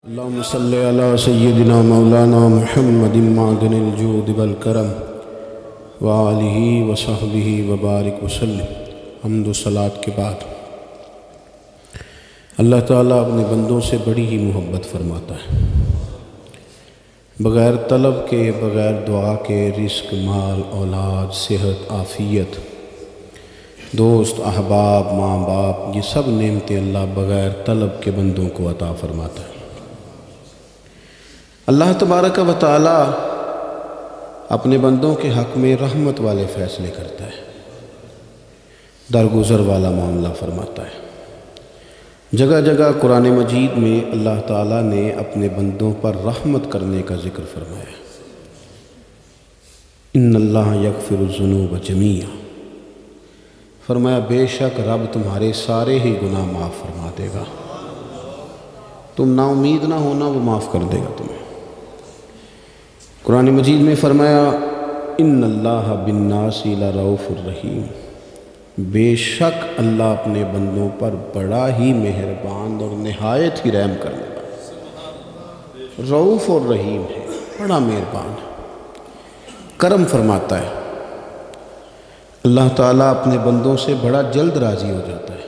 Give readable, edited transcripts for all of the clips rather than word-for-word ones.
اللهم صل على سيدنا مولانا محمد معدن الجود والکرم وآلہ وصحبہ وبارک وسلم۔ حمد و صلاۃ کے بعد اللہ تعالیٰ اپنے بندوں سے بڑی ہی محبت فرماتا ہے۔ بغیر طلب کے، بغیر دعا کے رزق، مال، اولاد، صحت، عافیت، دوست، احباب، ماں باپ، یہ سب نعمتیں اللہ بغیر طلب کے بندوں کو عطا فرماتا ہے۔ اللہ تبارک و تعالی اپنے بندوں کے حق میں رحمت والے فیصلے کرتا ہے، درگزر والا معاملہ فرماتا ہے۔ جگہ جگہ قرآن مجید میں اللہ تعالیٰ نے اپنے بندوں پر رحمت کرنے کا ذکر فرمایا۔ ان اللہ یغفر الذنوب جمیعا، فرمایا بے شک رب تمہارے سارے ہی گناہ معاف فرما دے گا، تم نا امید نہ ہونا، وہ معاف کر دے گا تمہیں۔ قرآن مجید میں فرمایا ان اللہ بالناس لرؤوف الرحیم، بے شک اللہ اپنے بندوں پر بڑا ہی مہربان اور نہایت ہی رحم کرنے والا رؤوف اور رحیم ہے، بڑا مہربان ہے، کرم فرماتا ہے۔ اللہ تعالیٰ اپنے بندوں سے بڑا جلد راضی ہو جاتا ہے،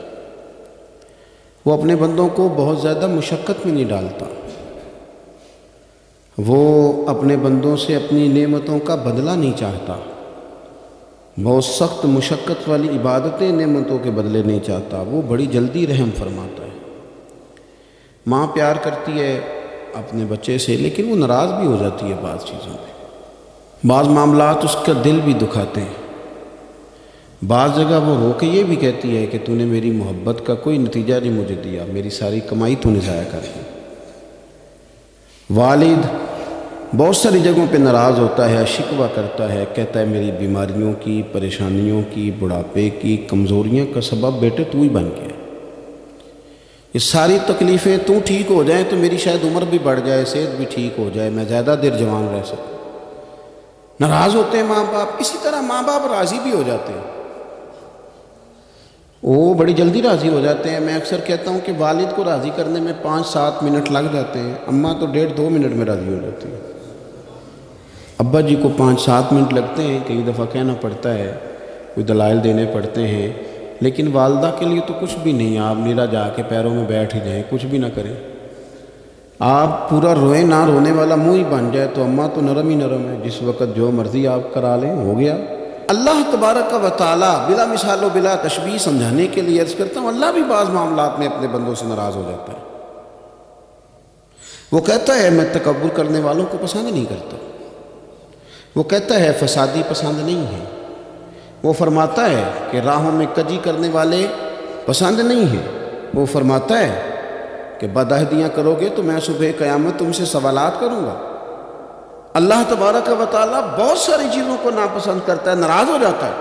وہ اپنے بندوں کو بہت زیادہ مشقت میں نہیں ڈالتا، وہ اپنے بندوں سے اپنی نعمتوں کا بدلہ نہیں چاہتا، بہت سخت مشقت والی عبادتیں نعمتوں کے بدلے نہیں چاہتا، وہ بڑی جلدی رحم فرماتا ہے۔ ماں پیار کرتی ہے اپنے بچے سے، لیکن وہ ناراض بھی ہو جاتی ہے بعض چیزوں میں، بعض معاملات اس کا دل بھی دکھاتے ہیں، بعض جگہ وہ رو کے یہ بھی کہتی ہے کہ تو نے میری محبت کا کوئی نتیجہ نہیں مجھے دیا، میری ساری کمائی تو نے ضائع کر دی۔ والد بہت ساری جگہوں پہ ناراض ہوتا ہے، شکوہ کرتا ہے، کہتا ہے میری بیماریوں کی، پریشانیوں کی، بڑھاپے کی، کمزوریاں کا سبب بیٹے تو ہی بن گیا، یہ ساری تکلیفیں تو ٹھیک ہو جائیں تو میری شاید عمر بھی بڑھ جائے، صحت بھی ٹھیک ہو جائے، میں زیادہ دیر جوان رہ سکوں۔ ناراض ہوتے ہیں ماں باپ، اسی طرح ماں باپ راضی بھی ہو جاتے ہیں، وہ بڑی جلدی راضی ہو جاتے ہیں۔ میں اکثر کہتا ہوں کہ والد کو راضی کرنے میں 5-7 منٹ لگ جاتے ہیں، اماں تو 1.5-2 منٹ میں راضی ہو جاتی ہے۔ ابا جی کو 5-7 منٹ لگتے ہیں، کئی دفعہ کہنا پڑتا ہے، کوئی دلائل دینے پڑتے ہیں، لیکن والدہ کے لیے تو کچھ بھی نہیں، آپ نیرا جا کے پیروں میں بیٹھ ہی جائیں، کچھ بھی نہ کریں، آپ پورا روئیں، نہ رونے والا منہ ہی بن جائے تو اماں تو نرم ہی نرم ہے، جس وقت جو مرضی آپ کرا لیں ہو گیا۔ اللہ تبارک و تعالی بلا مثال و بلا تشبیہ سمجھانے کے لیے عرض کرتا ہوں، اللہ بھی بعض معاملات میں اپنے بندوں سے ناراض ہو جاتا ہے۔ وہ کہتا ہے میں تکبر کرنے والوں کو پسند نہیں کرتا، وہ کہتا ہے فسادی پسند نہیں ہے، وہ فرماتا ہے کہ راہوں میں کجی کرنے والے پسند نہیں ہیں، وہ فرماتا ہے کہ بدعہدیاں کرو گے تو میں صبح قیامت تم سے سوالات کروں گا۔ اللہ تبارک و تعالیٰ بہت ساری چیزوں کو ناپسند کرتا ہے، ناراض ہو جاتا ہے،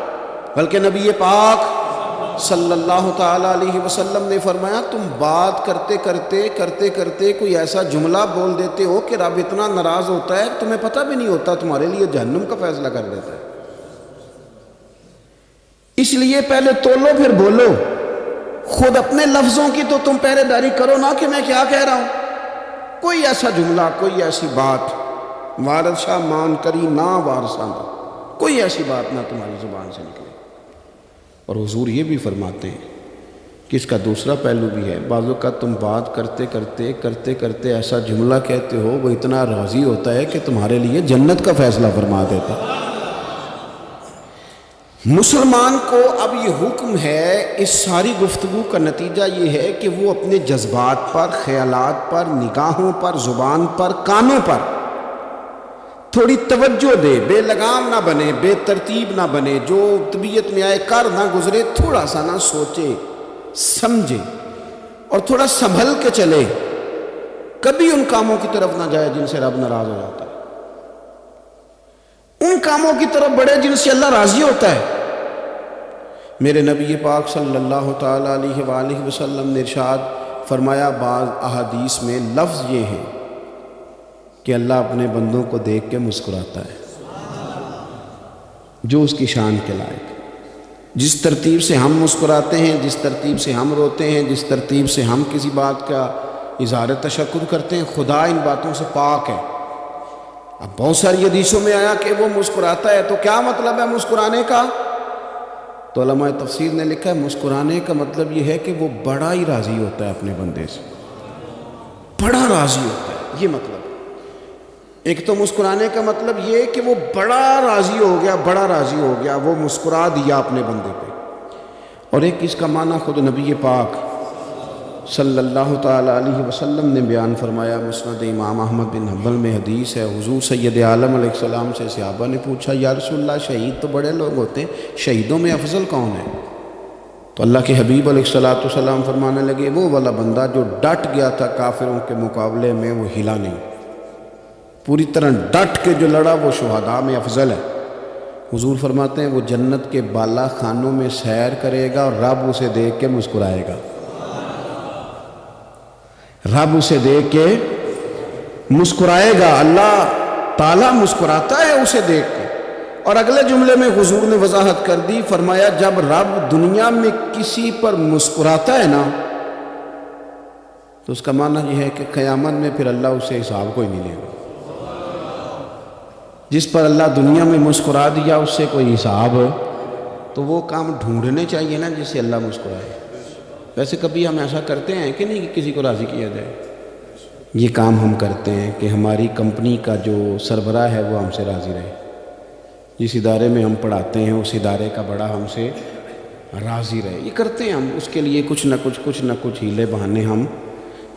بلکہ نبی پاک صلی اللہ تعالیٰ علیہ وسلم نے فرمایا تم بات کرتے کرتے کوئی ایسا جملہ بول دیتے ہو کہ رب اتنا ناراض ہوتا ہے تمہیں پتہ بھی نہیں ہوتا، تمہارے لیے جہنم کا فیصلہ کر دیتا ہے۔ اس لیے پہلے تولو پھر بولو، خود اپنے لفظوں کی تو تم پہرے داری کرو نا کہ میں کیا کہہ رہا ہوں۔ کوئی ایسا جملہ، کوئی ایسی بات وارث شاہ مان کری نہ وارثاں دا، کوئی ایسی بات نہ تمہاری زبان سے نکلے۔ اور حضور یہ بھی فرماتے ہیں کہ اس کا دوسرا پہلو بھی ہے، بعض اوقات تم بات کرتے ایسا جملہ کہتے ہو وہ اتنا راضی ہوتا ہے کہ تمہارے لیے جنت کا فیصلہ فرما دیتا ہے۔ مسلمان کو اب یہ حکم ہے، اس ساری گفتگو کا نتیجہ یہ ہے کہ وہ اپنے جذبات پر، خیالات پر، نگاہوں پر، زبان پر، کانوں پر تھوڑی توجہ دے، بے لگام نہ بنے، بے ترتیب نہ بنے، جو طبیعت میں آئے کر نہ گزرے، تھوڑا سا نہ سوچے سمجھے اور تھوڑا سنبھل کے چلے، کبھی ان کاموں کی طرف نہ جائے جن سے رب ناراض ہو جاتا ہے، ان کاموں کی طرف بڑھے جن سے اللہ راضی ہوتا ہے۔ میرے نبی پاک صلی اللہ تعالیٰ علیہ وآلہ وسلم نے ارشاد فرمایا، بعض احادیث میں لفظ یہ ہے کہ اللہ اپنے بندوں کو دیکھ کے مسکراتا ہے، جو اس کی شان کے لائق۔ جس ترتیب سے ہم مسکراتے ہیں، جس ترتیب سے ہم روتے ہیں، جس ترتیب سے ہم کسی بات کا اظہار تشکر کرتے ہیں، خدا ان باتوں سے پاک ہے۔ اب بہت ساری حدیثوں میں آیا کہ وہ مسکراتا ہے، تو کیا مطلب ہے مسکرانے کا؟ تو علماء تفسیر نے لکھا ہے مسکرانے کا مطلب یہ ہے کہ وہ بڑا ہی راضی ہوتا ہے اپنے بندے سے، بڑا راضی ہوتا ہے، یہ مطلب۔ ایک تو مسکرانے کا مطلب یہ کہ وہ بڑا راضی ہو گیا، بڑا راضی ہو گیا، وہ مسکرا دیا اپنے بندے پہ۔ اور ایک اس کا معنی خود نبی پاک صلی اللہ تعالیٰ علیہ وسلم نے بیان فرمایا۔ مسند امام احمد بن حنبل میں حدیث ہے، حضور سید عالم علیہ السلام سے صحابہ نے پوچھا یا رسول اللہ شہید تو بڑے لوگ ہوتے ہیں، شہیدوں میں افضل کون ہے؟ تو اللہ کے حبیب علیہ السلام فرمانے لگے وہ والا بندہ جو ڈٹ گیا تھا کافروں کے مقابلے میں، وہ ہلا نہیں، پوری طرح ڈٹ کے جو لڑا وہ شہداء میں افضل ہے۔ حضور فرماتے ہیں وہ جنت کے بالا خانوں میں سیر کرے گا اور رب اسے دیکھ کے مسکرائے گا، رب اسے دیکھ کے مسکرائے گا، اللہ تعالیٰ مسکراتا ہے اسے دیکھ کے۔ اور اگلے جملے میں حضور نے وضاحت کر دی، فرمایا جب رب دنیا میں کسی پر مسکراتا ہے نا تو اس کا معنی یہ ہے کہ قیامت میں پھر اللہ اسے حساب کوئی نہیں لے گا۔ جس پر اللہ دنیا میں مسکرا دیا اس سے کوئی حساب، تو وہ کام ڈھونڈنے چاہیے نا جس سے اللہ مسکرائے۔ ویسے کبھی ہم ایسا کرتے ہیں کہ نہیں کہ کسی کو راضی کیا جائے؟ یہ کام ہم کرتے ہیں کہ ہماری کمپنی کا جو سربراہ ہے وہ ہم سے راضی رہے، جس ادارے میں ہم پڑھاتے ہیں اس ادارے کا بڑا ہم سے راضی رہے، یہ کرتے ہیں ہم۔ اس کے لیے کچھ نہ کچھ ہیلے بہانے ہم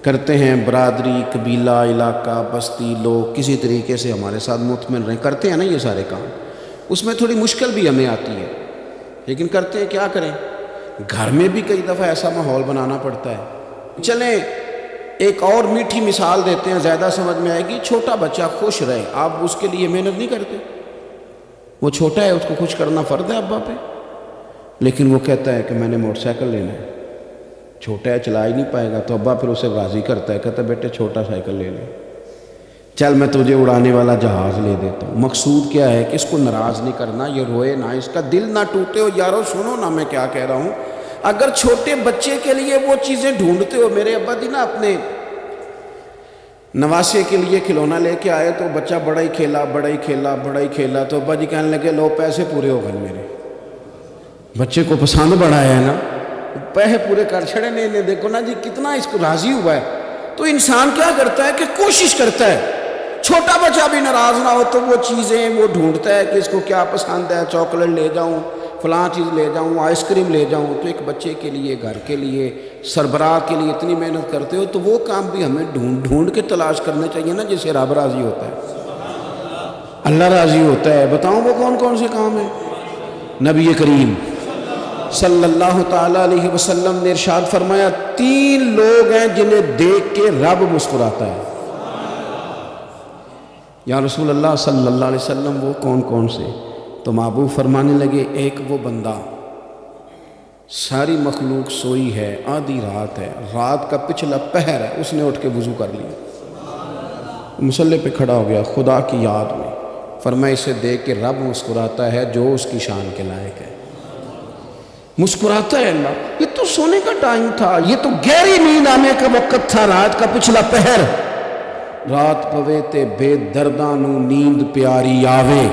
کرتے ہیں، برادری، قبیلہ، علاقہ، بستی، لوگ کسی طریقے سے ہمارے ساتھ مطمئن رہیں، کرتے ہیں نا یہ سارے کام۔ اس میں تھوڑی مشکل بھی ہمیں آتی ہے لیکن کرتے ہیں، کیا کریں؟ گھر میں بھی کئی دفعہ ایسا ماحول بنانا پڑتا ہے۔ چلیں ایک اور میٹھی مثال دیتے ہیں، زیادہ سمجھ میں آئے گی۔ چھوٹا بچہ خوش رہے، آپ اس کے لیے محنت نہیں کرتے، وہ چھوٹا ہے اس کو خوش کرنا فرض ہے ابا پہ، لیکن وہ کہتا ہے کہ میں نے موٹر سائیکل لینا ہے، چھوٹا ہے چلا ہی نہیں پائے گا، تو ابا پھر اسے راضی کرتا ہے، کہتا ہے بیٹے چھوٹا سائیکل لے لے، چل میں تجھے اڑانے والا جہاز لے دیتا ہوں۔ مقصود کیا ہے کہ اس کو ناراض نہیں کرنا، یہ روئے نہ، اس کا دل نہ ٹوٹے۔ ہو یارو سنو نا میں کیا کہہ رہا ہوں، اگر چھوٹے بچے کے لیے وہ چیزیں ڈھونڈتے ہو، میرے ابا جی نا اپنے نواسے کے لیے کھلونا لے کے آئے تو بچہ بڑا ہی کھیلا، تو ابا جی کہنے لگے لو پیسے پورے ہو گئے میرے، بچے کو پسند بڑا ہے نا، پیسے پورے کر چھڑے نے، دیکھو نا جی کتنا اس کو راضی ہوا ہے۔ تو انسان کیا کرتا ہے کہ کوشش کرتا ہے، چھوٹا بچہ بھی ناراض نہ ہو تو وہ چیزیں وہ ڈھونڈتا ہے کہ اس کو کیا پسند ہے، چاکلیٹ لے جاؤں، فلاں چیز لے جاؤں، آئس کریم لے جاؤں۔ تو ایک بچے کے لیے، گھر کے لیے، سربراہ کے لیے اتنی محنت کرتے ہو، تو وہ کام بھی ہمیں ڈھونڈ کے تلاش کرنے چاہیے نا جس سے رب راضی ہوتا ہے، اللہ راضی ہوتا ہے۔ بتاؤں وہ کون کون سے کام ہیں؟ نبی کریم صلی اللہ تعالیٰ علیہ وسلم نے ارشاد فرمایا 3 لوگ ہیں جنہیں دیکھ کے رب مسکراتا ہے۔ یا رسول اللہ صلی اللہ علیہ وسلم وہ کون کون سے؟ تو محبوب فرمانے لگے ایک وہ بندہ ساری مخلوق سوئی ہے، آدھی رات ہے، رات کا پچھلا پہر ہے، اس نے اٹھ کے وضو کر لیا، مصلی پہ کھڑا ہو گیا خدا کی یاد میں، فرمایا اسے دیکھ کے رب مسکراتا ہے جو اس کی شان کے لائق ہے، مسکراتا ہے اللہ۔ یہ تو سونے کا ٹائم تھا، یہ تو گہری نیند آنے کا وقت تھا، رات کا پچھلا پہر، رات پوے تے بے درداں نو نیند پیاری آوے،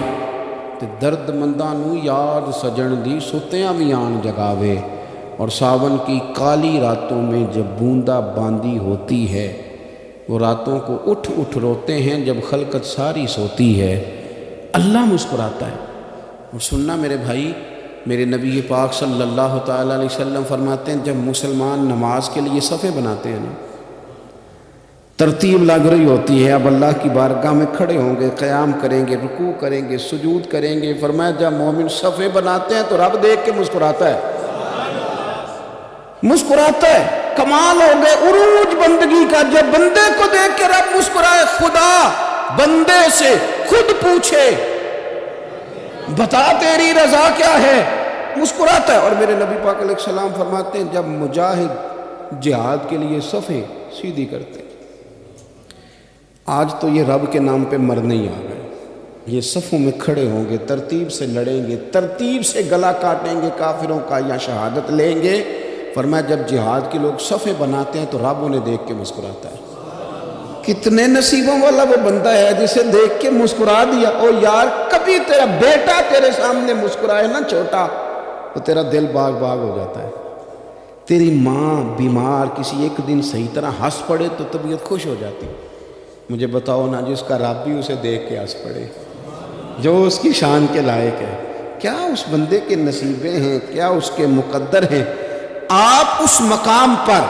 تے درد منداں نو یاد سجن دی ستیاں بھی آن جگاوے، اور ساون کی کالی راتوں میں جب بوندا باندی ہوتی ہے، وہ راتوں کو اٹھ اٹھ روتے ہیں جب خلقت ساری سوتی ہے، اللہ مسکراتا ہے۔ اور سننا میرے بھائی، میرے نبی پاک صلی اللہ تعالیٰ علیہ وسلم فرماتے ہیں جب مسلمان نماز کے لیے صفیں بناتے ہیں نا، ترتیب لگ رہی ہوتی ہے، اب اللہ کی بارگاہ میں کھڑے ہوں گے، قیام کریں گے، رکوع کریں گے، سجود کریں گے، فرمایا جب مومن صفیں بناتے ہیں تو رب دیکھ کے مسکراتا ہے، مسکراتا ہے۔ کمال ہو گئے عروج بندگی کا، جب بندے کو دیکھ کے رب مسکرائے، خدا بندے سے خود پوچھے بتا تیری رضا کیا ہے، مسکراتا ہے۔ اور میرے نبی پاک علیہ السلام فرماتے ہیں جب مجاہد جہاد کے لیے صفیں سیدھی کرتے ہیں، آج تو یہ رب کے نام پہ مرنے ہی آ گئے، یہ صفوں میں کھڑے ہوں گے، ترتیب سے لڑیں گے، ترتیب سے گلا کاٹیں گے کافروں کا، یا شہادت لیں گے، فرمایا جب جہاد کے لوگ صفیں بناتے ہیں تو رب انہیں دیکھ کے مسکراتا ہے۔ کتنے نصیبوں والا وہ بندہ ہے جسے دیکھ کے مسکرا دیا۔ او یار کبھی تیرا بیٹا تیرے سامنے مسکرائے نا چھوٹا تو تیرا دل باغ باغ ہو جاتا ہے۔ تیری ماں بیمار کسی ایک دن صحیح طرح ہنس پڑے تو طبیعت خوش ہو جاتی۔ مجھے بتاؤ نا جس کا رب بھی اسے دیکھ کے ہنس پڑے، جو اس کی شان کے لائق ہے، کیا اس بندے کے نصیبیں ہیں، کیا اس کے مقدر ہیں۔ آپ اس مقام پر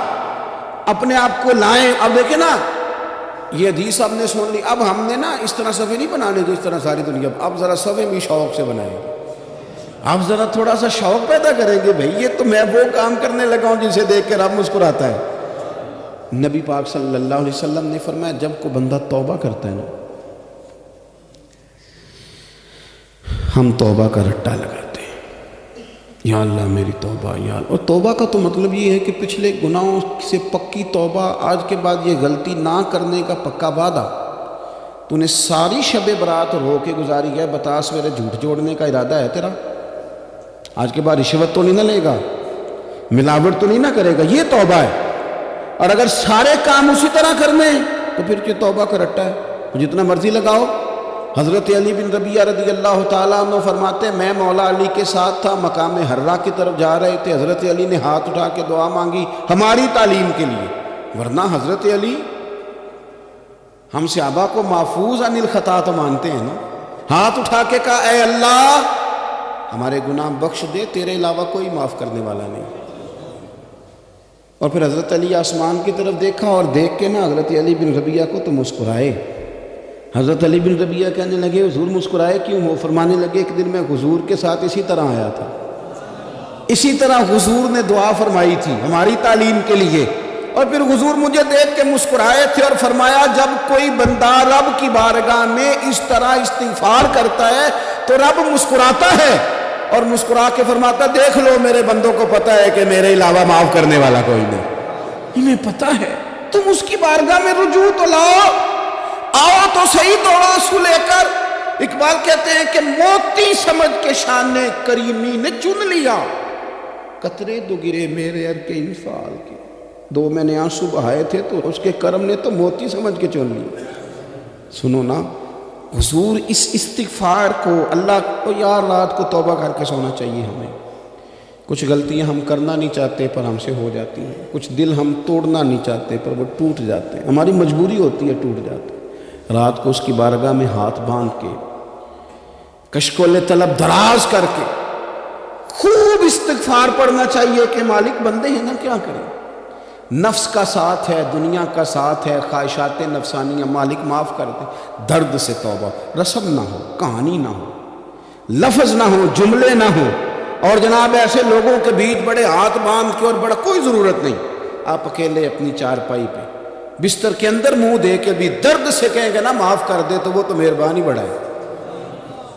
اپنے آپ کو لائیں۔ اب دیکھیں نا یہ حدیث آپ نے سن لی، اب ہم نے نا اس طرح صفحے نہیں بنانے جو اس طرح ساری دنیا، اب ذرا صفحے بھی شوق سے بنائیں گے۔ آپ ذرا تھوڑا سا شوق پیدا کریں گے، بھئی یہ تو میں وہ کام کرنے لگا ہوں جسے دیکھ کے رب مسکراتا ہے۔ نبی پاک صلی اللہ علیہ وسلم نے فرمایا جب کوئی بندہ توبہ کرتا ہے نا، ہم توبہ کا رٹا لگاتے ہیں، یا اللہ میری توبہ یا اللہ۔ اور توبہ کا تو مطلب یہ ہے کہ پچھلے گناہوں سے پکی توبہ، آج کے بعد یہ غلطی نہ کرنے کا پکا وعدہ۔ تو نے ساری شب برات رو کے گزاری ہے، بتا سویرے جھوٹ جوڑنے کا ارادہ ہے تیرا؟ آج کے بعد رشوت تو نہیں نہ لے گا، ملاوٹ تو نہیں نہ کرے گا، یہ توبہ ہے۔ اور اگر سارے کام اسی طرح کرنے تو پھر یہ توبہ کا رٹا ہے، جتنا مرضی لگاؤ۔ حضرت علی بن ربیعہ رضی اللہ تعالیٰ عنہ فرماتے ہیں میں مولا علی کے ساتھ تھا، مقام حرہ کی طرف جا رہے تھے، حضرت علی نے ہاتھ اٹھا کے دعا مانگی ہماری تعلیم کے لیے، ورنہ حضرت علی ہم صحابہ کو محفوظ عن الخطا تو مانتے ہیں نا۔ ہاتھ اٹھا کے کہا اے اللہ ہمارے گناہ بخش دے، تیرے علاوہ کوئی معاف کرنے والا نہیں۔ اور پھر حضرت علی آسمان کی طرف دیکھا اور دیکھ کے نا حضرت علی بن ربیعہ کو تو مسکرائے۔ حضرت علی بن ربیعہ کہنے لگے حضور مسکرائے کیوں؟ وہ فرمانے لگے ایک دن میں حضور کے ساتھ اسی طرح آیا تھا، اسی طرح حضور نے دعا فرمائی تھی ہماری تعلیم کے لیے، اور پھر حضور مجھے دیکھ کے مسکرائے تھے اور فرمایا جب کوئی بندہ رب کی بارگاہ میں اس طرح استغفار کرتا ہے تو رب مسکراتا ہے، اور مسکرا کے فرماتا دیکھ لو میرے بندوں کو پتہ ہے کہ میرے علاوہ معاف کرنے والا کوئی نہیں، انہیں پتہ ہے، تم اس کی بارگاہ میں رجوع تو لاؤ، آؤ تو صحیح توڑا سو لے کر۔ اقبال کہتے ہیں کہ موتی سمجھ کے شان کریمی نے چن لیا، قطرے دو گرے میرے ار کے انفعال کے، دو میں نے آنسو بہائے تھے تو اس کے کرم نے تو موتی سمجھ کے چن لیا۔ سنو نا حضور اس استغفار کو اللہ کو یار رات کو توبہ کر کے سونا چاہیے ہمیں۔ کچھ غلطیاں ہم کرنا نہیں چاہتے پر ہم سے ہو جاتی ہیں، کچھ دل ہم توڑنا نہیں چاہتے پر وہ ٹوٹ جاتے ہیں، ہماری مجبوری ہوتی ہے ٹوٹ جاتے ہیں۔ رات کو اس کی بارگاہ میں ہاتھ باندھ کے کشکول طلب دراز کر کے خوب استغفار پڑھنا چاہیے کہ مالک بندے ہیں نا کیا کریں، نفس کا ساتھ ہے، دنیا کا ساتھ ہے، خواہشات نفسانیہ، مالک معاف کر دے۔ درد سے توبہ، رسم نہ ہو، کہانی نہ ہو، لفظ نہ ہو، جملے نہ ہو، اور جناب ایسے لوگوں کے بیچ بڑے ہاتھ باندھ کے اور بڑا کوئی ضرورت نہیں، آپ اکیلے اپنی چارپائی پہ بستر کے اندر منہ دے کے بھی درد سے کہیں گے نا معاف کر دے تو وہ تو مہربانی بڑھائے۔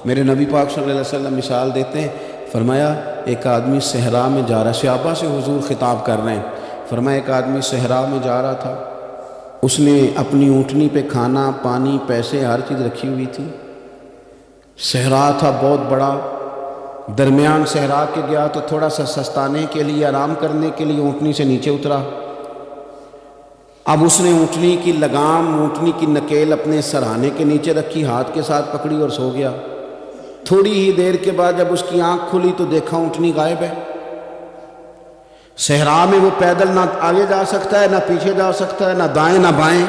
میرے نبی پاک صلی اللہ علیہ وسلم مثال دیتے ہیں، فرمایا ایک آدمی صحرا میں جا رہا، صحابہ سے حضور خطاب کر رہے ہیں، فرمایا ایک آدمی صحرا میں جا رہا تھا، اس نے اپنی اونٹنی پہ کھانا پانی پیسے ہر چیز رکھی ہوئی تھی، صحرا تھا بہت بڑا، درمیان صحرا کے گیا تو تھوڑا سا سستانے کے لیے آرام کرنے کے لیے اونٹنی سے نیچے اترا۔ اب اس نے اونٹنی کی لگام، اونٹنی کی نکیل اپنے سرہانے کے نیچے رکھی، ہاتھ کے ساتھ پکڑی اور سو گیا۔ تھوڑی ہی دیر کے بعد جب اس کی آنکھ کھلی تو دیکھا اونٹنی غائب ہے۔ صحرا میں وہ پیدل نہ آگے جا سکتا ہے، نہ پیچھے جا سکتا ہے، نہ دائیں نہ بائیں،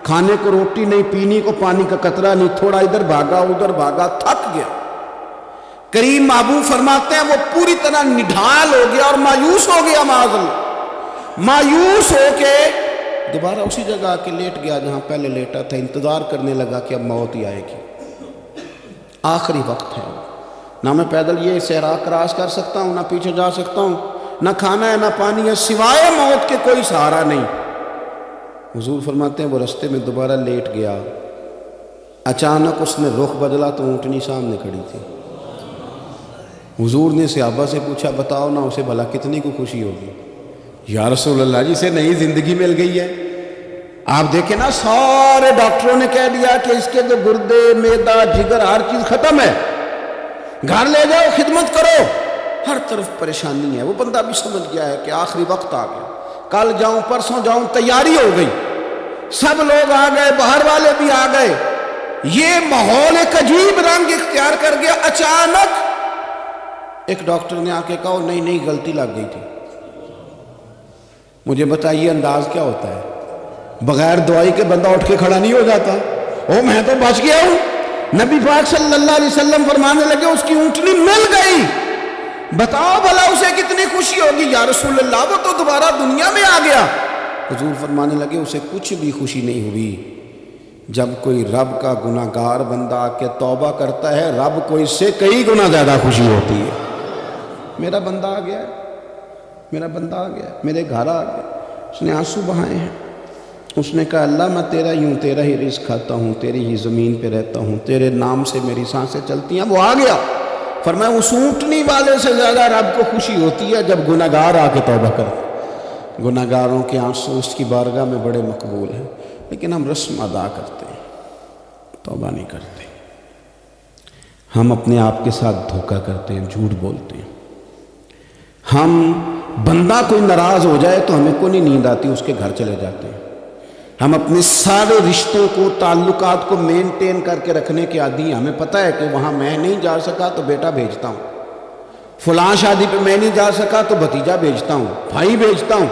کھانے کو روٹی نہیں، پینے کو پانی کا قطرہ نہیں، تھوڑا ادھر بھاگا ادھر بھاگا، تھک گیا۔ کریم محبوب فرماتے ہیں وہ پوری طرح نڈھال ہو گیا اور مایوس ہو گیا، معاذ اللہ، مایوس ہو کے دوبارہ اسی جگہ آ کے لیٹ گیا جہاں پہلے لیٹا تھا، انتظار کرنے لگا کہ اب موت ہی آئے گی، آخری وقت ہے، نہ میں پیدل یہ صحرا کراس کر سکتا ہوں، نہ پیچھے جا سکتا ہوں، نہ کھانا ہے نہ پانی ہے، سوائے موت کے کوئی سہارا نہیں۔ حضور فرماتے ہیں وہ رستے میں دوبارہ لیٹ گیا، اچانک اس نے رخ بدلا تو اونٹنی سامنے کھڑی تھی۔ حضور نے صحابہ سے پوچھا بتاؤ نا اسے بھلا کتنی کو خوشی ہوگی؟ یا رسول اللہ جسے نئی زندگی مل گئی ہے۔ آپ دیکھیں نا سارے ڈاکٹروں نے کہہ دیا کہ اس کے جو گردے، معدہ، جگر ہر چیز ختم ہے، گھر لے جاؤ خدمت کرو، ہر طرف پریشانی ہے۔ وہ بندہ بھی سمجھ گیا ہے کہ آخری وقت آ گیا، کل جاؤں پرسوں جاؤں، تیاری ہو گئی، سب لوگ آ گئے، باہر والے بھی آ گئے، یہ ماحول ایک عجیب رنگ اختیار کر گیا۔ اچانک ایک ڈاکٹر نے آ کے کہا نہیں نہیں غلطی لگ گئی تھی۔ مجھے بتائیے انداز کیا ہوتا ہے؟ بغیر دوائی کے بندہ اٹھ کے کھڑا نہیں ہو جاتا، او میں تو بچ گیا ہوں۔ نبی پاک صلی اللہ علیہ وسلم فرمانے لگے اس کی اونٹنی مل گئی، بتاؤ بھلا اسے کتنی خوشی ہوگی۔ یا رسول اللہ وہ تو دوبارہ دنیا میں آ گیا۔ حضور فرمانے لگے اسے کچھ بھی خوشی نہیں ہوئی۔ جب کوئی رب کا گناہ گار بندہ آ کے توبہ کرتا ہے، رب کو اس سے کئی گنا زیادہ خوشی ہوتی ہے۔ میرا بندہ آ گیا، میرا بندہ آ گیا، میرے گھر آ گیا، اس نے آنسو بہائے ہیں، اس نے کہا اللہ میں تیرا ہی تیرا ہی رزق کھاتا ہوں، تیری ہی زمین پہ رہتا ہوں، تیرے نام سے میری سانسیں چلتی ہیں۔ وہ آ گیا۔ فرمایا اس اونٹنی والے سے زیادہ رب کو خوشی ہوتی ہے جب گناہ گار آ کے توبہ کرتے۔ گناہ گاروں کے آنسو اس کی بارگاہ میں بڑے مقبول ہیں، لیکن ہم رسم ادا کرتے ہیں، توبہ نہیں کرتے۔ ہم اپنے آپ کے ساتھ دھوکہ کرتے ہیں، جھوٹ بولتے ہیں۔ ہم بندہ کوئی ناراض ہو جائے تو ہمیں کو نہیں نیند آتی، اس کے گھر چلے جاتے ہیں۔ ہم اپنے سارے رشتوں کو، تعلقات کو مینٹین کر کے رکھنے کے عادی ہیں۔ ہمیں پتہ ہے کہ وہاں میں نہیں جا سکا تو بیٹا بھیجتا ہوں، فلاں شادی پہ میں نہیں جا سکا تو بھتیجا بھیجتا ہوں، بھائی بھیجتا ہوں۔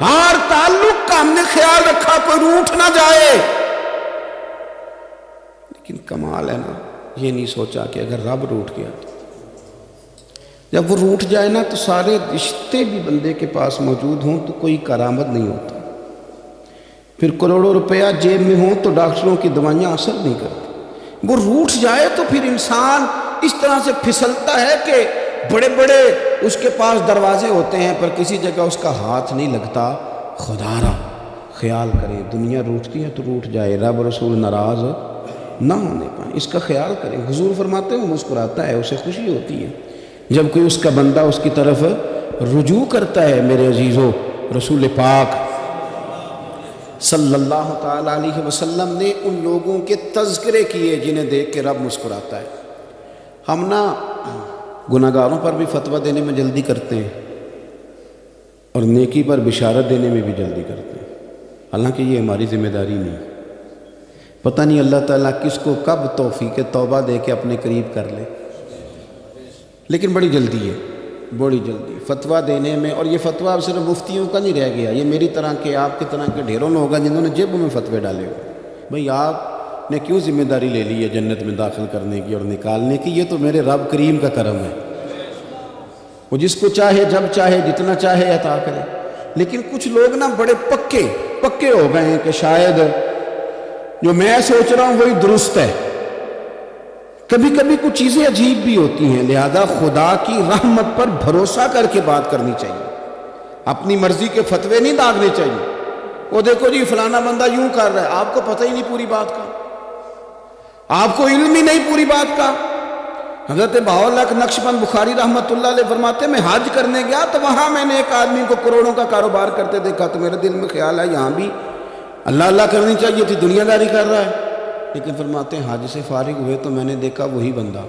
ہر تعلق کا ہم نے خیال رکھا کوئی روٹھ نہ جائے۔ لیکن کمال ہے نا، یہ نہیں سوچا کہ اگر رب روٹھ گیا تو جب وہ روٹھ جائے نا تو سارے رشتے بھی بندے کے پاس موجود ہوں تو کوئی کرامت نہیں ہوتا، پھر کروڑوں روپیہ جیب میں ہوں تو ڈاکٹروں کی دوائیاں اثر نہیں کرتی۔ وہ روٹھ جائے تو پھر انسان اس طرح سے پھسلتا ہے کہ بڑے بڑے اس کے پاس دروازے ہوتے ہیں پر کسی جگہ اس کا ہاتھ نہیں لگتا۔ خدا را خیال کریں، دنیا روٹتی ہے تو روٹھ جائے، رب رسول ناراض نہ ہونے پائیں، اس کا خیال کریں۔ حضور فرماتے ہیں وہ مسکراتا ہے، اسے خوشی ہوتی ہے جب کوئی اس کا بندہ اس کی طرف رجوع کرتا ہے۔ میرے عزیزو، رسول پاک صلی اللہ تعالیٰ علیہ وسلم نے ان لوگوں کے تذکرے کیے جنہیں دیکھ کے رب مسکراتا ہے۔ ہم نا گناہ گاروں پر بھی فتویٰ دینے میں جلدی کرتے ہیں اور نیکی پر بشارت دینے میں بھی جلدی کرتے ہیں، حالانکہ یہ ہماری ذمہ داری نہیں۔ پتہ نہیں اللہ تعالیٰ کس کو کب توفیق توبہ دے کے اپنے قریب کر لے، لیکن بڑی جلدی ہے، بڑی جلدی فتویٰ دینے میں۔ اور یہ فتویٰ اب صرف مفتیوں کا نہیں رہ گیا، یہ میری طرح کے آپ کی طرح کے ڈھیروں لوگ ہیں جنہوں نے جیبوں میں فتوے ڈالے ہوئے۔ بھئی آپ نے کیوں ذمہ داری لے لی ہے جنت میں داخل کرنے کی اور نکالنے کی؟ یہ تو میرے رب کریم کا کرم ہے، وہ جس کو چاہے جب چاہے جتنا چاہے عطا کرے۔ لیکن کچھ لوگ نا بڑے پکے ہو گئے ہیں کہ شاید جو میں سوچ رہا ہوں وہی درست ہے۔ کبھی کبھی کچھ چیزیں عجیب بھی ہوتی ہیں، لہذا خدا کی رحمت پر بھروسہ کر کے بات کرنی چاہیے، اپنی مرضی کے فتوے نہیں داغنے چاہیے۔ وہ دیکھو جی فلانا بندہ یوں کر رہا ہے، آپ کو پتہ ہی نہیں پوری بات کا، آپ کو علم ہی نہیں پوری بات کا۔ حضرت بہاءاللہ نقشبند بخاری رحمۃ اللہ علیہ فرماتے میں حج کرنے گیا تو وہاں میں نے ایک آدمی کو کروڑوں کا کاروبار کرتے دیکھا تو میرے دل میں خیال ہے یہاں بھی اللہ اللہ کرنی چاہیے تھی، دنیا داری کر رہا ہے۔ لیکن فرماتے ہیں حج سے فارغ ہوئے تو میں نے دیکھا وہی بندہ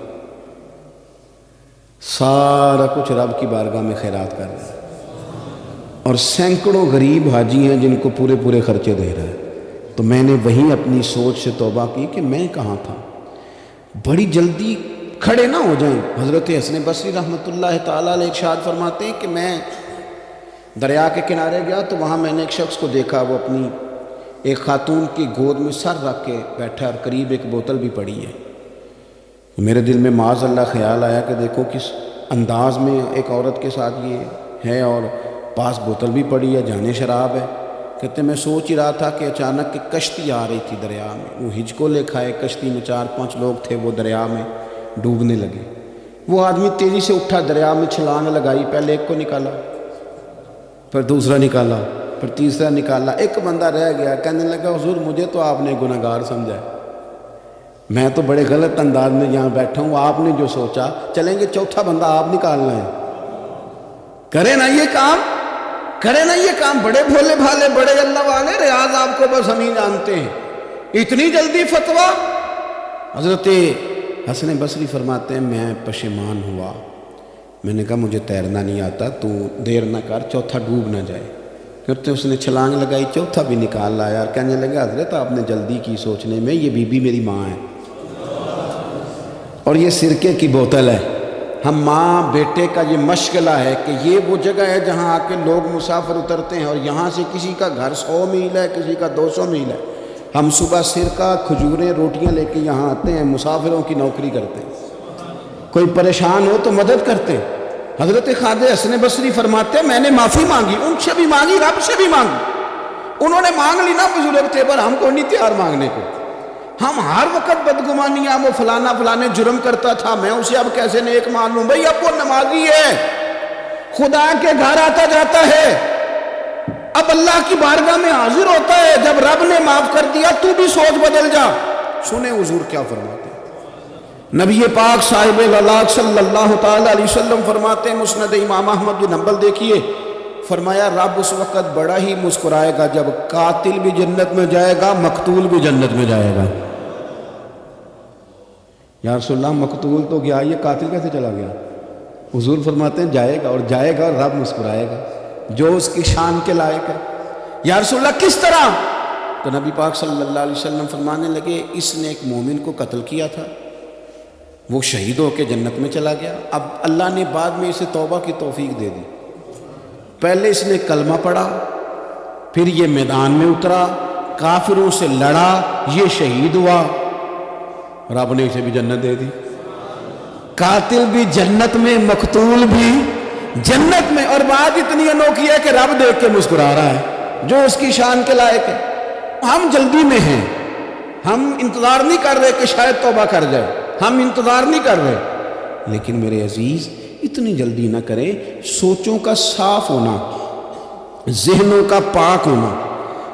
سارا کچھ رب کی بارگاہ میں خیرات کر رہا ہے، اور سینکڑوں غریب حاجی ہیں جن کو پورے پورے خرچے دے رہا ہے۔ تو میں نے وہیں اپنی سوچ سے توبہ کی کہ میں کہاں تھا۔ بڑی جلدی کھڑے نہ ہو جائیں۔ حضرت حسن بصری رحمۃ اللہ تعالیٰ علیہ ارشاد فرماتے ہیں کہ میں دریا کے کنارے گیا تو وہاں میں نے ایک شخص کو دیکھا، وہ اپنی ایک خاتون کی گود میں سر رکھ کے بیٹھا اور قریب ایک بوتل بھی پڑی ہے۔ میرے دل میں معاذ اللہ خیال آیا کہ دیکھو کس انداز میں ایک عورت کے ساتھ یہ ہے اور پاس بوتل بھی پڑی ہے، جانے شراب ہے۔ کہتے میں سوچ ہی رہا تھا کہ اچانک ایک کشتی آ رہی تھی دریا میں، وہ ہچکو لے کھائے، کشتی میں 4-5 لوگ تھے، وہ دریا میں ڈوبنے لگے۔ وہ آدمی تیزی سے اٹھا، دریا میں چھلانگ لگائی، پہلے ایک کو نکالا، پھر دوسرا نکالا، پھر تیسرا نکالا، ایک بندہ رہ گیا۔ کہنے لگا حضور مجھے تو آپ نے گناہ گار سمجھا ہے، میں تو بڑے غلط انداز میں یہاں بیٹھا ہوں، آپ نے جو سوچا چلیں گے چوتھا بندہ آپ نکالنا ہے، کرے نا یہ کام، کرے نا یہ کام۔ بڑے بھولے بھالے بڑے اللہ والے، ریاض آپ کو بس ہم ہی جانتے ہیں، اتنی جلدی فتویٰ۔ حضرت حسن بصری فرماتے ہیں میں پشیمان ہوا، میں نے کہا مجھے تیرنا نہیں آتا، تو دیر نہ کر، چوتھا ڈوب نہ جائے۔ کرتے اس نے چھلانگ لگائی، چوتھا بھی نکال لایا اور کہنے لگا حضرت آپ نے جلدی کی سوچنے میں، یہ بی بی میری ماں ہے اور یہ سرکے کی بوتل ہے۔ ہم ماں بیٹے کا یہ مشغلہ ہے کہ یہ وہ جگہ ہے جہاں آ کے لوگ مسافر اترتے ہیں، اور یہاں سے کسی کا گھر 100 میل ہے، کسی کا 200 میل ہے۔ ہم صبح سرکہ، کھجوریں، روٹیاں لے کے یہاں آتے ہیں، مسافروں کی نوکری کرتے ہیں، کوئی پریشان ہو تو مدد کرتے ہیں۔ حضرت خواجہ حسن بصری فرماتے ہیں میں نے معافی مانگی، ان سے بھی مانگی، رب سے بھی مانگی۔ انہوں نے مانگ لی نا بزرگ تھے، پر ہم کو نہیں تیار مانگنے کو۔ ہم ہر وقت بدگمانیاں، وہ فلانے جرم کرتا تھا، میں اسے اب کیسے نیک مان لوں؟ بھئی اب وہ نمازی ہے، خدا کے گھر آتا جاتا ہے، اب اللہ کی بارگاہ میں حاضر ہوتا ہے، جب رب نے معاف کر دیا تو بھی سوچ بدل جا۔ سنیں حضور کیا فرماتے ہیں۔ نبی پاک صاحب اللہ صلی اللہ تعالی علیہ وسلم فرماتے ہیں، مسند امام احمد بن حنبل دیکھیے، فرمایا رب اس وقت بڑا ہی مسکرائے گا جب قاتل بھی جنت میں جائے گا، مقتول بھی جنت میں جائے گا۔ یا رسول اللہ مقتول تو گیا، یہ قاتل کیسے چلا گیا؟ حضور فرماتے ہیں جائے گا، اور جائے گا اور رب مسکرائے گا، جو اس کی شان کے لائق ہے۔ یا رسول اللہ کس طرح؟ تو نبی پاک صلی اللہ علیہ وسلم فرمانے لگے اس نے ایک مومن کو قتل کیا تھا، وہ شہید ہو کے جنت میں چلا گیا، اب اللہ نے بعد میں اسے توبہ کی توفیق دے دی۔ پہلے اس نے کلمہ پڑھا، پھر یہ میدان میں اترا، کافروں سے لڑا، یہ شہید ہوا، رب نے اسے بھی جنت دے دی۔ قاتل بھی جنت میں، مقتول بھی جنت میں، اور بات اتنی انوکھی ہے کہ رب دیکھ کے مسکرا رہا ہے، جو اس کی شان کے لائق ہے۔ ہم جلدی میں ہیں، ہم انتظار نہیں کر رہے کہ شاید توبہ کر جائے، ہم انتظار نہیں کر رہے، لیکن میرے عزیز اتنی جلدی نہ کریں۔ سوچوں کا صاف ہونا، ذہنوں کا پاک ہونا،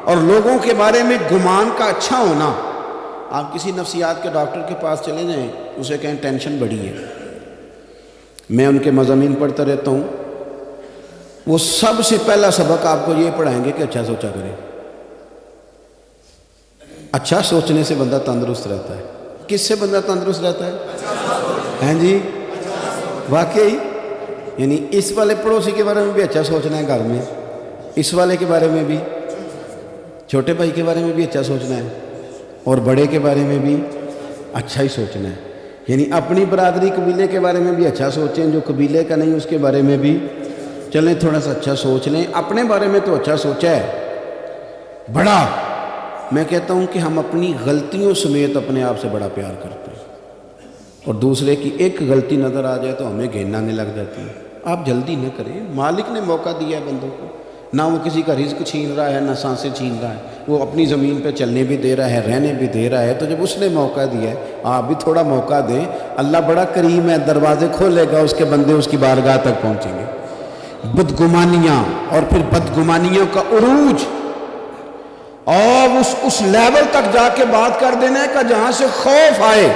اور لوگوں کے بارے میں گمان کا اچھا ہونا۔ آپ کسی نفسیات کے ڈاکٹر کے پاس چلے جائیں، اسے کہیں ٹینشن بڑی ہے، میں ان کے مضامین پڑھتا رہتا ہوں، وہ سب سے پہلا سبق آپ کو یہ پڑھائیں گے کہ اچھا سوچا کریں۔ اچھا سوچنے سے بندہ تندرست رہتا ہے۔ کس سے بندہ تندرست رہتا ہے؟ ہیں جی واقعی، یعنی اس والے پڑوسی کے بارے میں بھی اچھا سوچنا ہے گھر میں، اس والے کے بارے میں بھی، چھوٹے بھائی کے بارے میں بھی اچھا سوچنا ہے، اور بڑے کے بارے میں بھی اچھا ہی سوچنا ہے۔ یعنی اپنی برادری قبیلے کے بارے میں بھی اچھا سوچیں، جو قبیلے کا نہیں اس کے بارے میں بھی چلیں تھوڑا سا اچھا سوچ لیں۔ اپنے بارے میں تو اچھا سوچا ہے بڑا، میں کہتا ہوں کہ ہم اپنی غلطیوں سمیت اپنے آپ سے بڑا پیار کرتے ہیں، اور دوسرے کی ایک غلطی نظر آ جائے تو ہمیں گھن آنے لگ جاتی ہے۔ آپ جلدی نہ کریں، مالک نے موقع دیا ہے بندوں کو، نہ وہ کسی کا رزق چھین رہا ہے، نہ سانسیں چھین رہا ہے، وہ اپنی زمین پہ چلنے بھی دے رہا ہے، رہنے بھی دے رہا ہے، تو جب اس نے موقع دیا ہے آپ بھی تھوڑا موقع دیں۔ اللہ بڑا کریم ہے، دروازے کھولے گا، اس کے بندے اس کی بارگاہ تک پہنچیں گے۔ بدگمانیاں اور پھر بدگمانیوں کا عروج، اور اس لیول تک جا کے بات کر دینا ہے کہ جہاں سے خوف آئے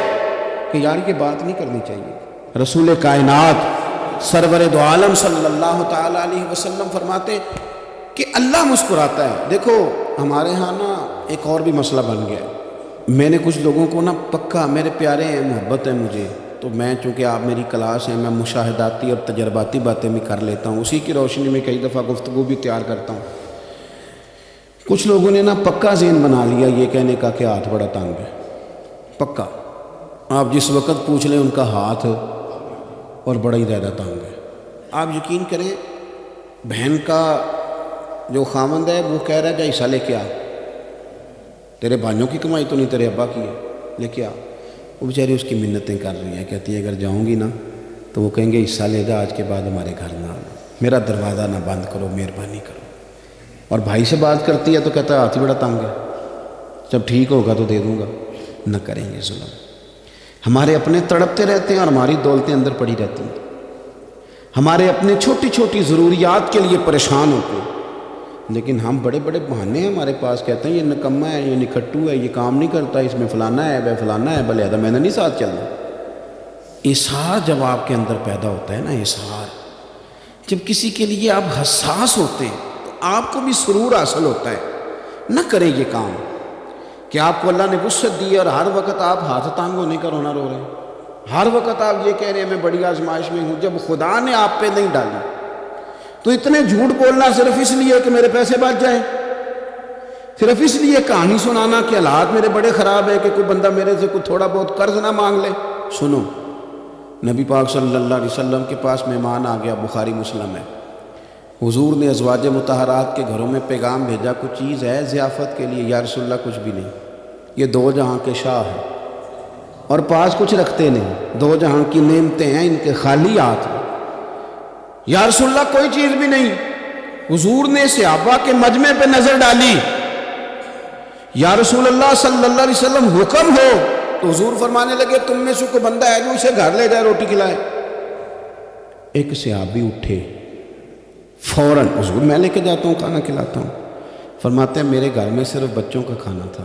کہ یار یہ بات نہیں کرنی چاہیے۔ رسول کائنات سرور دو عالم صلی اللہ تعالی علیہ وسلم فرماتے کہ اللہ مسکراتا ہے۔ دیکھو ہمارے ہاں نا ایک اور بھی مسئلہ بن گیا ہے، میں نے کچھ لوگوں کو نا پکا، میرے پیارے ہیں، محبت ہے مجھے، تو میں چونکہ آپ میری کلاس ہیں، میں مشاہداتی اور تجرباتی باتیں بھی کر لیتا ہوں، اسی کی روشنی میں کئی دفعہ گفتگو بھی تیار کرتا ہوں۔ کچھ لوگوں نے نا پکا ذہن بنا لیا یہ کہنے کا کہ ہاتھ بڑا تنگ ہے، پکا، آپ جس وقت پوچھ لیں ان کا ہاتھ اور بڑا ہی زیادہ تنگ ہے۔ آپ یقین کریں، بہن کا جو خامند ہے وہ کہہ رہا ہے کہ حصہ لے کے آ، تیرے بھائیوں کی کمائی تو نہیں، تیرے ابا کی ہے، لے کے آ۔ وہ بیچاری اس کی منتیں کر رہی ہیں، کہتی ہے اگر جاؤں گی نا تو وہ کہیں گے حصہ لے جا، آج کے بعد ہمارے گھر نہ آنا، میرا دروازہ نہ بند کرو، مہربانی کرو۔ اور بھائی سے بات کرتی ہے تو کہتا ہے ہاتھ ہی بڑا تنگ ہے، جب ٹھیک ہوگا تو دے دوں گا۔ نہ کریں گے ظلم۔ ہمارے اپنے تڑپتے رہتے ہیں اور ہماری دولتیں اندر پڑی رہتی ہیں، ہمارے اپنے چھوٹی چھوٹی ضروریات کے لیے پریشان ہوتے ہیں، لیکن ہم بڑے بڑے بہانے ہیں ہمارے پاس، کہتے ہیں یہ نکما ہے، یہ نکھٹو ہے، یہ کام نہیں کرتا، اس میں فلانا ہے، وہ فلانا ہے، بلہذا میں نے نہیں ساتھ چلنا۔ اظہار جب آپ کے اندر پیدا ہوتا ہے نا، اظہار، جب کسی کے لیے آپ حساس ہوتے ہیں تو آپ کو بھی سرور حاصل ہوتا ہے۔ نہ کریں یہ کام کہ آپ کو اللہ نے وسعت دی اور ہر وقت آپ ہاتھ تانگ ہونے کا رونا رو رہے ہیں۔ ہر وقت آپ یہ کہہ رہے ہیں میں بڑی آزمائش میں ہوں، جب خدا نے آپ پہ نہیں ڈالی تو اتنے جھوٹ بولنا صرف اس لیے کہ میرے پیسے بچ جائیں، صرف اس لیے کہانی سنانا کہ حالات میرے بڑے خراب ہیں کہ کوئی بندہ میرے سے کوئی تھوڑا بہت قرض نہ مانگ لے۔ سنو، نبی پاک صلی اللہ علیہ وسلم کے پاس مہمان آ گیا، بخاری مسلم ہے، حضور نے ازواج مطہرات کے گھروں میں پیغام بھیجا کوئی چیز ہے ضیافت کے لیے؟ یا رسول اللہ کچھ بھی نہیں، یہ دو جہاں کے شاہ ہیں اور پاس کچھ رکھتے نہیں، دو جہاں کی نعمتیں ہیں ان کے خالی ہاتھ ہیں۔ یا رسول اللہ کوئی چیز بھی نہیں۔ حضور نے صحابہ کے مجمع پہ نظر ڈالی، یا رسول اللہ صلی اللہ علیہ وسلم حکم ہو، تو حضور فرمانے لگے تم میں سے کوئی بندہ ہے جو اسے گھر لے جائے روٹی کھلائے؟ ایک صحابی اٹھے فوراً، حضور میں لے کے جاتا ہوں کھانا کھلاتا ہوں۔ فرماتے ہیں میرے گھر میں صرف بچوں کا کھانا تھا،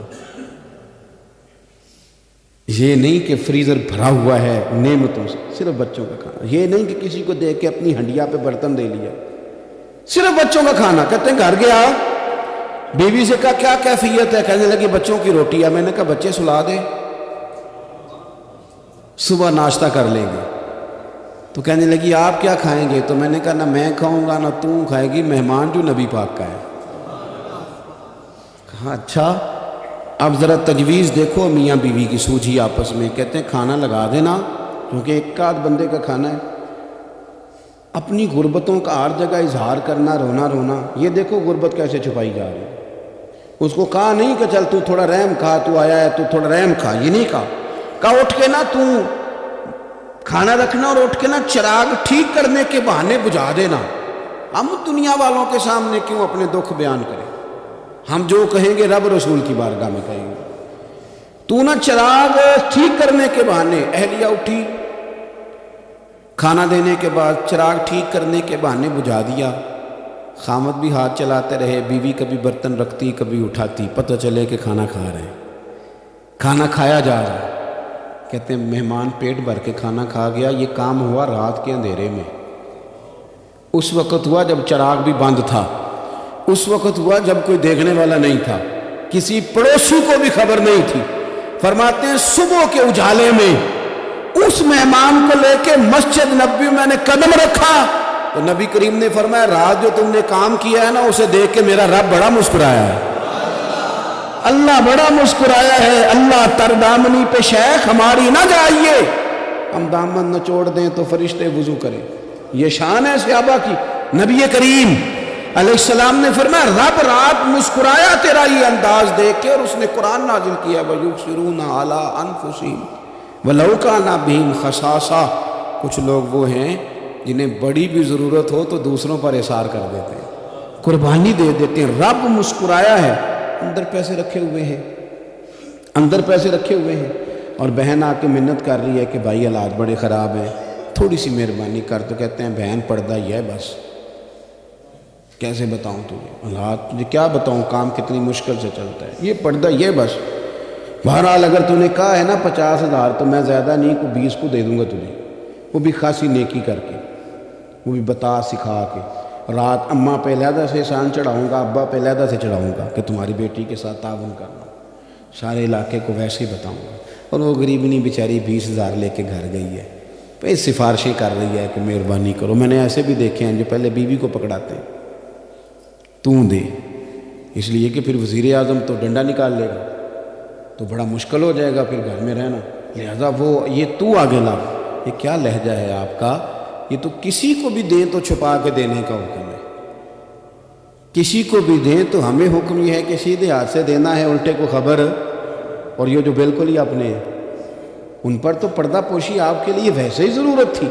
یہ نہیں کہ فریزر بھرا ہوا ہے نعمتوں سے، صرف بچوں کا کھانا، یہ نہیں کہ کسی کو دیکھ کے اپنی ہنڈیا پہ برتن دے لیا، صرف بچوں کا کھانا۔ کہتے ہیں گھر گیا، بیوی سے کہا کیا کیفیت ہے؟ کہنے لگی بچوں کی روٹی ہے۔ میں نے کہا بچے سلا دے، صبح ناشتہ کر لیں گے۔ تو کہنے لگی آپ کیا کھائیں گے؟ تو میں نے کہا نہ میں کھاؤں گا نہ تم کھائے گی، مہمان جو نبی پاک کا ہے۔ کہا اچھا، اب ذرا تجویز دیکھو میاں بیوی کی سوجھی آپس میں۔ کہتے ہیں کھانا لگا دینا، کیونکہ ایک آدھ بندے کا کھانا ہے۔ اپنی غربتوں کا ہر جگہ اظہار کرنا، رونا رونا، یہ دیکھو غربت کیسے چھپائی جا رہی ہے۔ اس کو کہا نہیں کہ چل تو تھوڑا رحم کھا، تو آیا ہے تو تھوڑا رحم کھا، یہ نہیں کہا اٹھ کے نا تو کھانا رکھنا اور اٹھ کے نا چراغ ٹھیک کرنے کے بہانے بجھا دینا۔ ہم دنیا والوں کے سامنے کیوں اپنے دکھ بیان کریں؟ ہم جو کہیں گے رب رسول کی بارگاہ میں کہیں گے۔ تو نا چراغ ٹھیک کرنے کے بہانے، اہلیہ اٹھی، کھانا دینے کے بعد چراغ ٹھیک کرنے کے بہانے بجھا دیا۔ خامد بھی ہاتھ چلاتے رہے، بیوی کبھی برتن رکھتی کبھی اٹھاتی، پتہ چلے کہ کھانا کھا رہے ہیں، کھانا کھایا جا رہا ہے۔ کہتے ہیں مہمان پیٹ بھر کے کھانا کھا گیا۔ یہ کام ہوا رات کے اندھیرے میں، اس وقت ہوا جب چراغ بھی بند تھا، اس وقت ہوا جب کوئی دیکھنے والا نہیں تھا، کسی پڑوسی کو بھی خبر نہیں تھی۔ فرماتے ہیں صبح کے اجالے میں اس مہمان کو لے کے مسجد نبوی میں نے قدم رکھا تو نبی کریم نے فرمایا رات جو تم نے کام کیا ہے نا اسے دیکھ کے میرا رب بڑا مسکرایا ہے، اللہ بڑا مسکرایا ہے۔ اللہ تر دامنی پہ شیخ ہماری نہ جائیے، ہم دامن نچوڑ دیں تو فرشتے وضو کریں۔ یہ شان ہے صحابہ کی۔ نبی کریم علیہ السلام نے فرمایا رب رات مسکرایا تیرا یہ انداز دیکھ کے، اور اس نے قرآن نازل کیا وَيُبْصِرُونَ عَلَىٰ أَنفُسِهِمْ وَلَوْ كَانَ بِهِمْ خَصَاصَةٌ۔ کچھ لوگ وہ ہیں جنہیں بڑی بھی ضرورت ہو تو دوسروں پر اثار کر دیتے ہیں، قربانی دے دیتے ہیں۔ رب مسکرایا ہے، اندر پیسے رکھے ہوئے ہیں، اندر پیسے رکھے ہوئے ہیں، اور بہن آ کے منت کر رہی ہے کہ بھائی حالات بڑے خراب ہیں، تھوڑی سی مہربانی کر۔ تو کہتے ہیں بہن پردہ ہی ہے بس، کیسے بتاؤں تجھے حالات، مجھے کیا بتاؤں، کام کتنی مشکل سے چلتا ہے، یہ پردہ یہ بس۔ بہرحال اگر تو نے کہا ہے نا 50,000 تو میں زیادہ نہیں کو 20 کو دے دوں گا تجھے، وہ بھی خاصی نیکی کر کے، وہ بھی بتا سکھا کے۔ رات اماں پہ علیحدہ سے احسان چڑھاؤں گا، ابا پہ علیحدہ سے چڑھاؤں گا کہ تمہاری بیٹی کے ساتھ تعاون کرنا، سارے علاقے کو ویسے ہی بتاؤں گا۔ اور وہ غریبنی بیچاری 20,000 لے کے گھر گئی ہے، پھر سفارشیں کر رہی ہے کہ مہربانی کرو۔ میں نے ایسے بھی دیکھے ہیں جو پہلے بیوی کو پکڑاتے ہیں، تو دے، اس لیے کہ پھر وزیر اعظم تو ڈنڈا نکال لے گا تو بڑا مشکل ہو جائے گا پھر گھر میں رہنا، لہذا وہ یہ تو آگے لا۔ یہ کیا لہجہ ہے آپ کا؟ یہ تو کسی کو بھی دیں تو چھپا کے دینے کا حکم ہے، کسی کو بھی دیں تو ہمیں حکم یہ ہے کہ سیدھے ہاتھ سے دینا ہے، الٹے کو خبر۔ اور یہ جو بالکل ہی اپنے ہیں ان پر تو پردہ پوشی آپ کے لیے ویسے ہی ضرورت تھی۔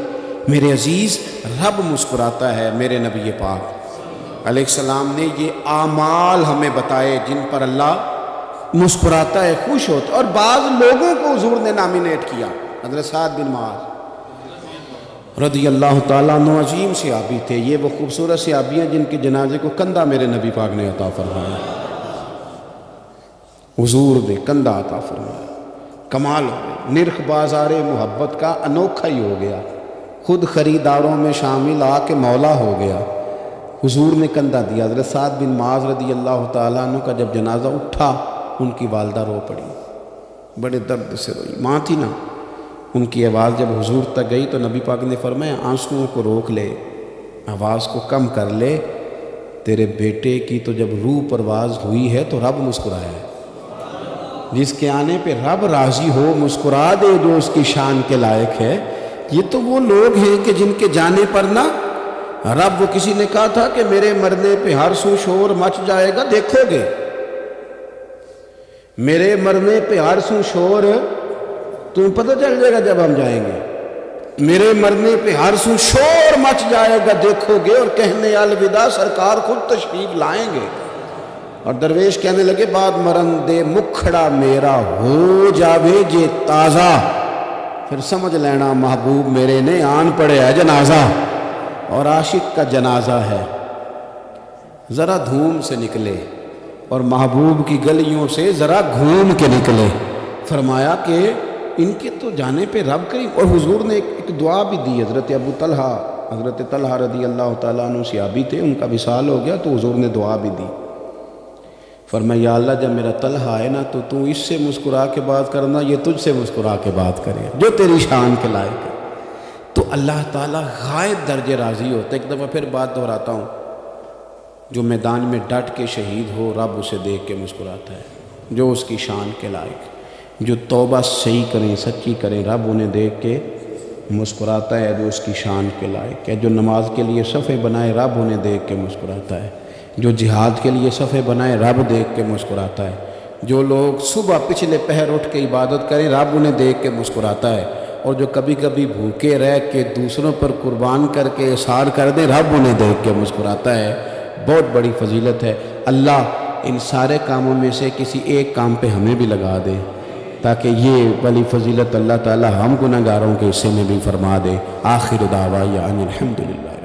میرے عزیز، رب مسکراتا ہے۔ میرے نبی پاک علیہ السلام نے یہ اعمال ہمیں بتائے جن پر اللہ مسکراتا ہے، خوش ہوتا ہے۔ اور بعض لوگوں کو حضور نے نامینیٹ کیا، حضرت سعد بن معاذ رضی اللہ تعالیٰ عنہ عظیم صحابی تھے۔ یہ وہ خوبصورت صحابی ہیں جن کے جنازے کو کندھا میرے نبی پاک نے عطا فرمایا، حضور نے کندھا عطا فرمایا۔ کمال ہو گیا، نرخ بازار محبت کا انوکھا ہی ہو گیا، خود خریداروں میں شامل آ کے مولا ہو گیا۔ حضور نے کندھا دیا۔ حضرت سعد بن معاذ رضی اللہ تعالیٰ عنہ کا جب جنازہ اٹھا، ان کی والدہ رو پڑی، بڑے درد سے روئی، ماں تھی نا، ان کی آواز جب حضور تک گئی تو نبی پاک نے فرمایا آنسوؤں کو روک لے، آواز کو کم کر لے، تیرے بیٹے کی تو جب روح پرواز ہوئی ہے تو رب مسکرایا ہے۔ جس کے آنے پہ رب راضی ہو مسکرا دے جو اس کی شان کے لائق ہے۔ یہ تو وہ لوگ ہیں کہ جن کے جانے پر نہ رب، وہ کسی نے کہا تھا کہ میرے مرنے پہ ہر سو شور مچ جائے گا، دیکھو گے میرے مرنے پہ ہر سو شور تمہیں پتہ چل جائے گا جب ہم جائیں گے، میرے مرنے پہ ہر سو شور مچ جائے گا دیکھو گے، اور کہنے الوداع سرکار خود تشریف لائیں گے۔ اور درویش کہنے لگے بعد مرندے مکھڑا میرا ہو جاوے جے تازہ، پھر سمجھ لینا محبوب میرے نے آن پڑے ہے جنازہ، اور عاشق کا جنازہ ہے ذرا دھوم سے نکلے اور محبوب کی گلیوں سے ذرا گھوم کے نکلے۔ فرمایا کہ ان کے تو جانے پہ رب کریم، اور حضور نے ایک دعا بھی دی۔ حضرت ابو طلحہ، حضرت طلحہ رضی اللہ تعالیٰ عنہ صحابی تھے، ان کا وصال ہو گیا تو حضور نے دعا بھی دی۔ فرمایا یا اللہ جب میرا طلحہ آئے نا تو اس سے مسکرا کے بات کرنا، یہ تجھ سے مسکرا کے بات کرے جو تیری شان کے لائق ہے۔ تو اللہ تعالیٰ غائب درجے راضی ہوتا ہے۔ ایک دفعہ پھر بات دہراتا ہوں، جو میدان میں ڈٹ کے شہید ہو رب اسے دیکھ کے مسکراتا ہے جو اس کی شان کے لائق ہے۔ جو توبہ صحیح کریں، سچی کریں، رب انہیں دیکھ کے مسکراتا ہے جو اس کی شان کے لائق ہے۔ جو نماز کے لیے صفحے بنائے رب انہیں دیکھ کے مسکراتا ہے۔ جو جہاد کے لیے صفحے بنائے رب دیکھ کے مسکراتا ہے۔ جو لوگ صبح پچھلے پہر اٹھ کے عبادت کریں رب انہیں دیکھ کے مسکراتا ہے۔ اور جو کبھی کبھی بھوکے رہ کے دوسروں پر قربان کر کے اثار کر دیں رب انہیں دیکھ کے مسکراتا ہے۔ بہت بڑی فضیلت ہے۔ اللہ ان سارے کاموں میں سے کسی ایک کام پہ ہمیں بھی لگا دے تاکہ یہ بڑی فضیلت اللہ تعالی ہم گناہگاروں کے حصے میں بھی فرما دے۔ آخر دعوانا ان الحمدللہ۔